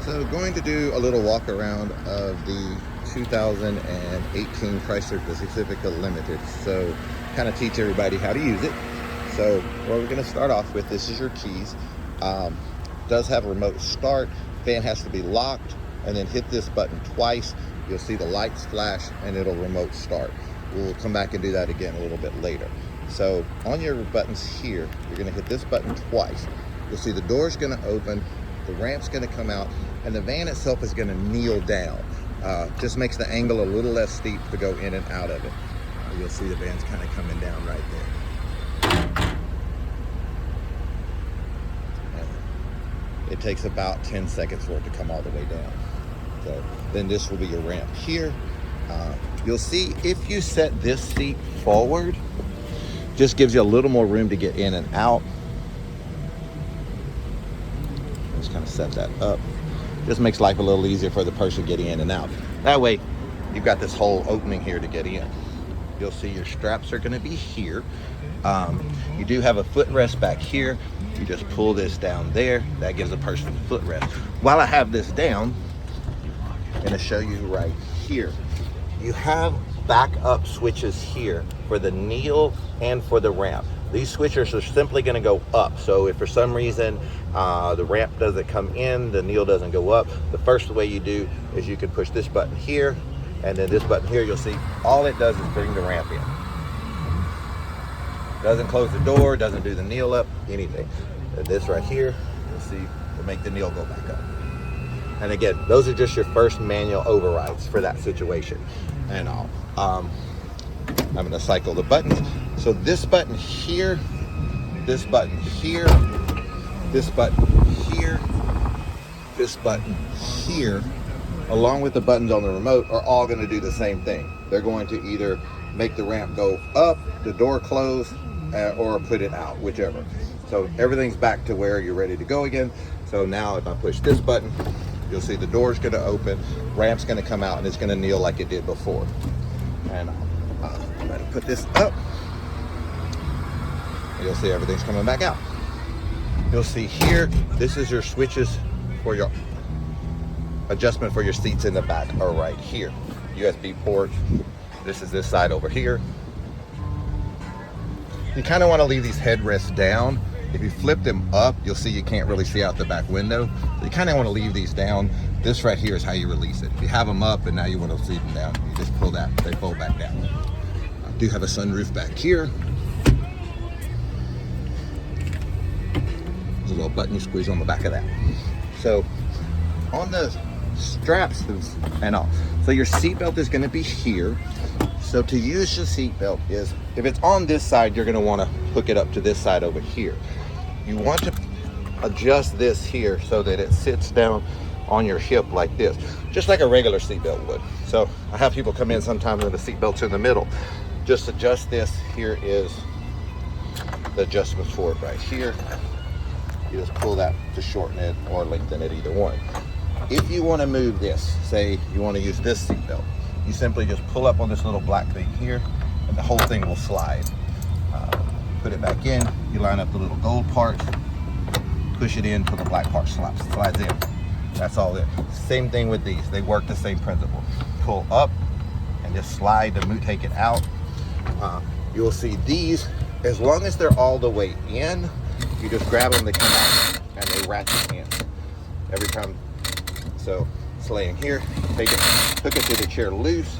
So going to do a little walk around of the 2018 Chrysler Pacifica Limited. So kind of teach everybody how to use it. So what we're going to start off with, this is your keys. Does have a remote start. Fan has to be locked, and then hit this button twice. You'll see the lights flash and it'll remote start. We'll come back and do that again a little bit later. So on your buttons here, you're going to hit this button twice. You'll see the door's going to open, the ramp's going to come out, and the van itself is going to kneel down. Just makes the angle a little less steep to go in and out of it. You'll see the van's kind of coming down right there. And it takes about 10 seconds for it to come all the way down. So then this will be your ramp here. You'll see if you set this seat forward, just gives you a little more room to get in and out. Just kind of set that up. Just makes life a little easier for the person getting in and out. That way, you've got this whole opening here to get in. You'll see your straps are going to be here. You do have a footrest back here. You just pull this down there. That gives a person a footrest. While I have this down, I'm going to show you right here. You have backup switches here for the kneel and for the ramp. These switches are simply going to go up. So if for some reason the ramp doesn't come in, the kneel doesn't go up, the first way you do is you can push this button here, and then this button here, you'll see all it does is bring the ramp in. Doesn't close the door, doesn't do the kneel up, anything. And this right here, you'll see will make the kneel go back up. And again, those are just your first manual overrides for that situation. And I'm going to cycle the buttons. So this button here, this button here, this button here, this button here, along with the buttons on the remote, are all going to do the same thing. They're going to either make the ramp go up, the door close, or put it out, whichever. So everything's back to where you're ready to go again. So now if I push this button, you'll see the door's going to open, ramp's going to come out, and it's going to kneel like it did before. And I'm going to put this up. You'll see everything's coming back out. You'll see here, this is your switches for your adjustment for your seats in the back are right here. USB ports. This is this side over here. You kind of want to leave these headrests down. If you flip them up, you'll see you can't really see out the back window. So you kind of want to leave these down. This right here is how you release it. If you have them up and now you want to see them down, you just pull that, they fold back down. I do have a sunroof back here. There's a little button you squeeze on the back of that. So on the straps and all, so your seatbelt is going to be here. So to use your seatbelt is, if it's on this side, you're going to want to hook it up to this side over here. You want to adjust this here so that it sits down on your hip like this, just like a regular seatbelt would. So I have people come in sometimes with the seatbelts in the middle. Just adjust this. Here is the adjustments for it right here. You just pull that to shorten it or lengthen it, either one. If you want to move this, say you want to use this seatbelt, you simply just pull up on this little black thing here, and the whole thing will slide. Put it back in, you line up the little gold part, push it in until the black part slides in. That's all it. Same thing with these, they work the same principle. Pull up and just slide to take it out. You'll see these, as long as they're all the way in, you just grab them, they come out, and they ratchet in every time. So it's laying here, take it, hook it to the chair loose,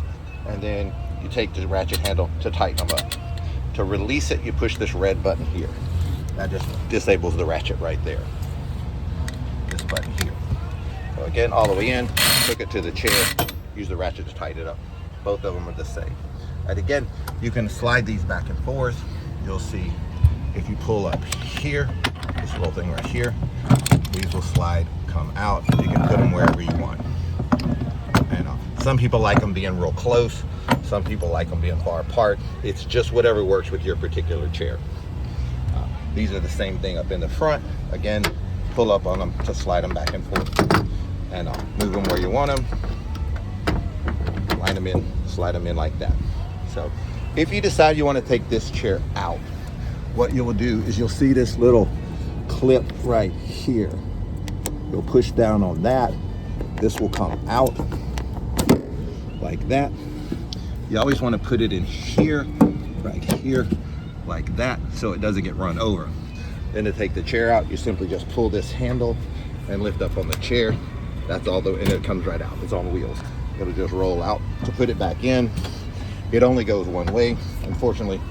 and then you take the ratchet handle to tighten them up. To release it, you push this red button here. That just disables the ratchet right there. This button here. So again, all the way in, hook it to the chair, use the ratchet to tighten it up. Both of them are the same. And again, you can slide these back and forth. You'll see if you pull up here, this little thing right here, these will slide, come out. You can put them wherever you want. And some people like them being real close. Some people like them being far apart. It's just whatever works with your particular chair. These are the same thing up in the front. Again, pull up on them to slide them back and forth. And move them where you want them. Line them in, slide them in like that. So if you decide you want to take this chair out, what you will do is you'll see this little clip right here. You'll push down on that. This will come out like that. You always want to put it in here, right here, like that, so it doesn't get run over. Then to take the chair out, you simply just pull this handle and lift up on the chair. That's all, and it comes right out. It's on wheels. It'll just roll out. To put it back in, it only goes one way. Unfortunately,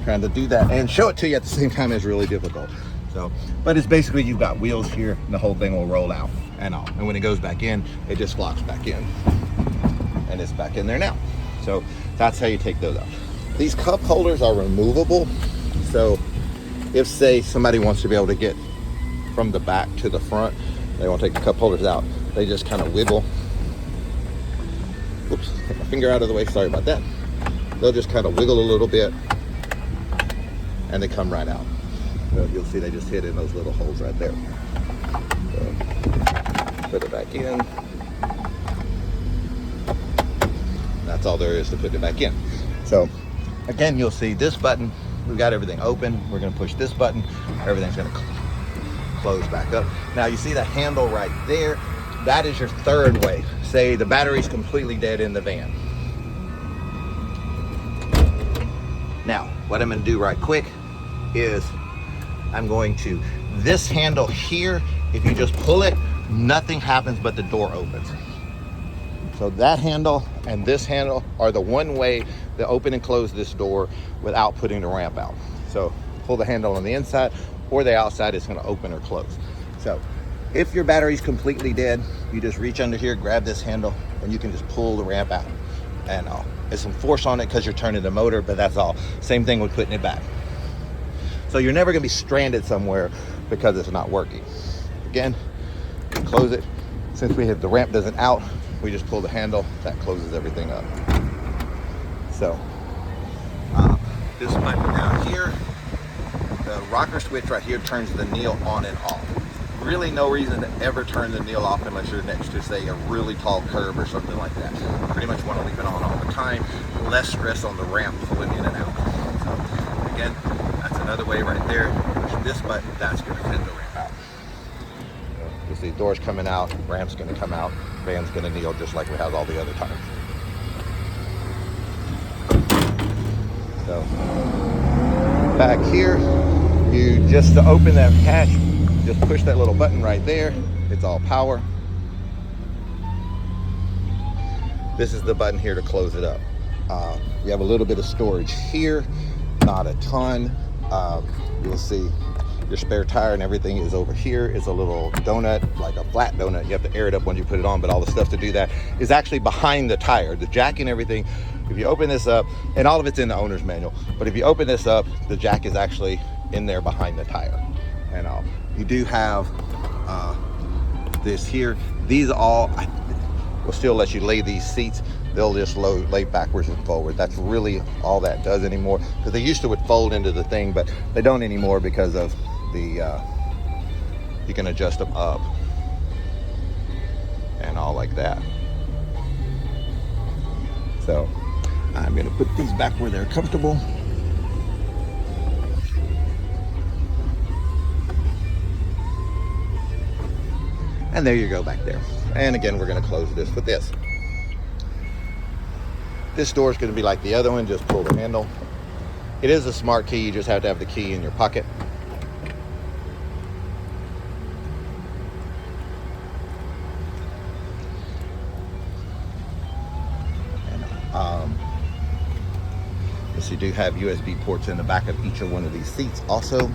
trying to do that and show it to you at the same time is really difficult. So, but it's basically, you've got wheels here and the whole thing will roll out and all. And when it goes back in, it just flops back in. And it's back in there now. So that's how you take those out. These cup holders are removable. So if, say, somebody wants to be able to get from the back to the front, they want to take the cup holders out, they just kind of wiggle. Oops, take my finger out of the way, sorry about that. They'll just kind of wiggle a little bit and they come right out. So you'll see they just hit in those little holes right there. So put it back in. That's all there is to put it back in. So again, you'll see this button, we've got everything open. We're gonna push this button, everything's gonna close back up. Now you see the handle right there, that is your third way. Say the battery's completely dead in the van. Now, what I'm gonna do right quick is I'm going to, this handle here, if you just pull it, nothing happens but the door opens. So that handle and this handle are the one way to open and close this door without putting the ramp out. So pull the handle on the inside or the outside, it's gonna open or close. So if your battery's completely dead, you just reach under here, grab this handle, and you can just pull the ramp out. And there's some force on it because you're turning the motor, but that's all. Same thing with putting it back. So you're never gonna be stranded somewhere because it's not working. Again, close it. Since the ramp doesn't out, we just pull the handle, that closes everything up. So, this button down here, the rocker switch right here turns the Neil on and off. Really no reason to ever turn the Neil off unless you're next to, say, a really tall curb or something like that. Pretty much want to leave it on all the time. Less stress on the ramp pulling in and out. So, again, that's another way right there. Push this button, that's going to send the ramp out. You'll see doors coming out, ramp's going to come out, van's going to kneel just like we have all the other times. So, back here, you just to open that hatch, just push that little button right there. It's all power. This is the button here to close it up. You have a little bit of storage here, not a ton. You'll see your spare tire and everything is over here. It's a little donut, like a flat donut. You have to air it up when you put it on, but all the stuff to do that is actually behind the tire. The jack and everything, if you open this up, and all of it's in the owner's manual, but if you open this up, the jack is actually in there behind the tire. And you do have this here. These all will still let you lay these seats. They'll just lay backwards and forward. That's really all that does anymore, because they used to would fold into the thing, but they don't anymore because of the you can adjust them up and all like that. So I'm going to put these back where they're comfortable. And there you go back there. And again, we're going to close this with this. This door is going to be like the other one, just pull the handle. It is a smart key, you just have to have the key in your pocket. And, yes, you do have USB ports in the back of each of one of these seats also.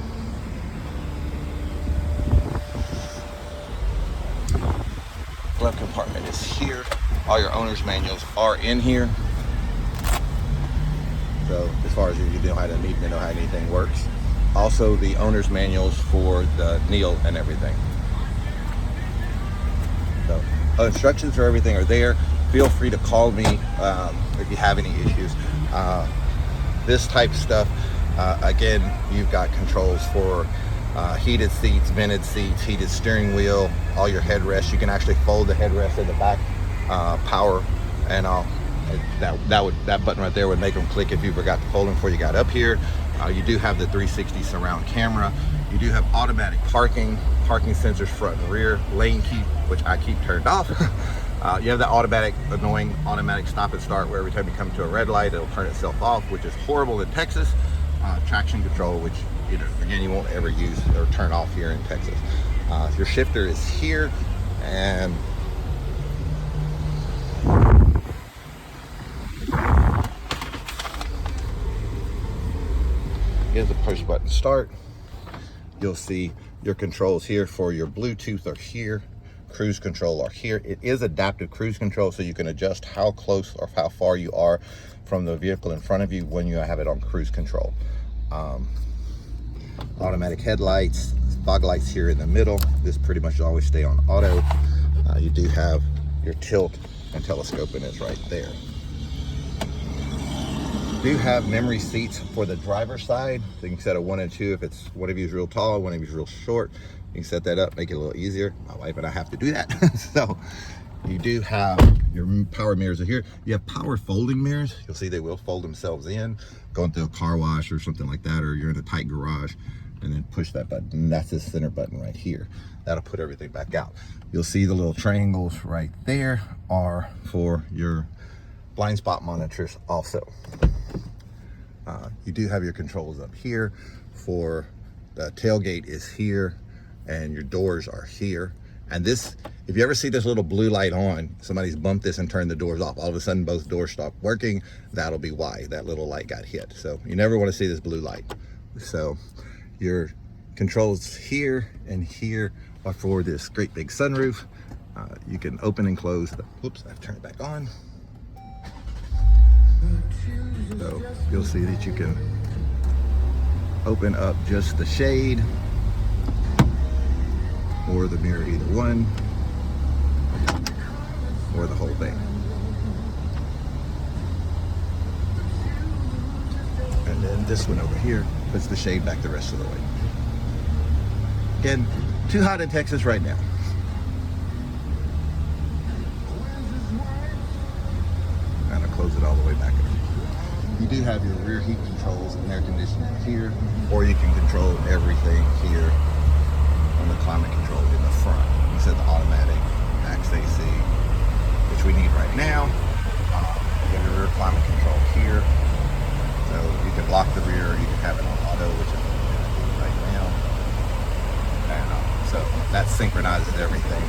Glove compartment is here. All your owner's manuals are in here. So as far as you need to know how anything works. Also the owner's manuals for the Neil and everything. So instructions for everything are there. Feel free to call me if you have any issues. This type of stuff, again, you've got controls for heated seats, vented seats, heated steering wheel, all your headrests. You can actually fold the headrest in the back, power and all. That button right there would make them click if you forgot to fold them before you got up here. You do have the 360 surround camera. You do have automatic parking sensors front and rear, lane keep, which I keep turned off. You have the annoying automatic stop and start, where every time you come to a red light, it'll turn itself off, which is horrible in Texas. Traction control, which, you know, again, you won't ever use or turn off here in Texas. Your shifter is here, and here's a push button start. You'll see your controls here for your Bluetooth are here, cruise control are here. It is adaptive cruise control, so you can adjust how close or how far you are from the vehicle in front of you when you have it on cruise control. Automatic headlights, fog lights here in the middle. This pretty much always stay on auto. You do have your tilt and telescoping is right there. You do have memory seats for the driver's side, so you can set a 1 and 2 if it's one of you is real tall, one of you is real short. You can set that up, make it a little easier. My wife and I have to do that. So you do have your power mirrors are here. You have power folding mirrors. You'll see they will fold themselves in, going through a car wash or something like that, or you're in a tight garage, and then push that button. That's the center button right here. That'll put everything back out. You'll see the little triangles right there are for your blind spot monitors also. You do have your controls up here for the tailgate is here, and your doors are here. And this, if you ever see this little blue light on, somebody's bumped this and turned the doors off. All of a sudden, both doors stop working. That'll be why that little light got hit. So you never want to see this blue light. So your controls here and here are for this great big sunroof. You can open and close the, whoops, I've turned it back on. So you'll see that you can open up just the shade or the mirror, either one, or the whole thing. And then this one over here puts the shade back the rest of the way. Again, too hot in Texas right now. And I'll close it all the way back up. You do have your rear heat controls and air conditioning here, or you can control everything here on the climate control in the front. You said the automatic max AC, which we need right now. You have your rear climate control here, so you can lock the rear. You can have it on auto, which is what we're going to do right now. And so that synchronizes everything.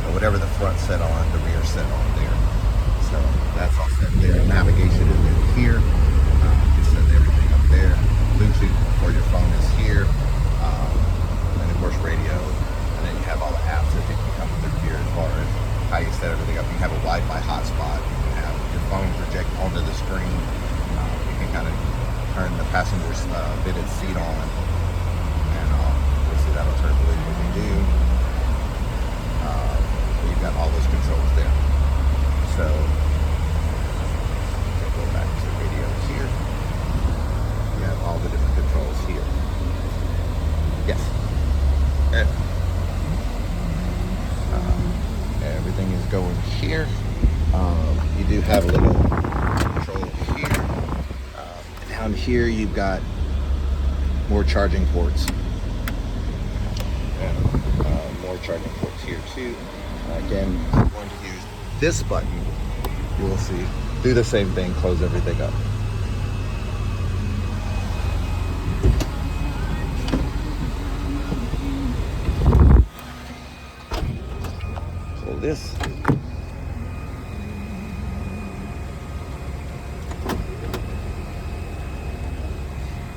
So whatever the front set on, the rear set on there. So that's all set there. Navigation is in here. You set everything up there. Bluetooth for your phone is here. And of course radio. And then you have all the apps that you can come through here as far as how you set everything up. You can have a Wi-Fi hotspot. You can have your phone project onto the screen. You can kind of turn the passenger's fitted seat on. And you'll see that'll turn blue when you do. You've got all those controls there. So go back to the video here. You have all the different controls here. Yes. And, everything is going here. You do have a little control here. Down here you've got more charging ports. And more charging ports here too. Again, I'm going to use this button. You will see, do the same thing, close everything up. Pull this.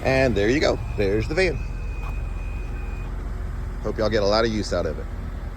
And there you go. There's the van. Hope y'all get a lot of use out of it.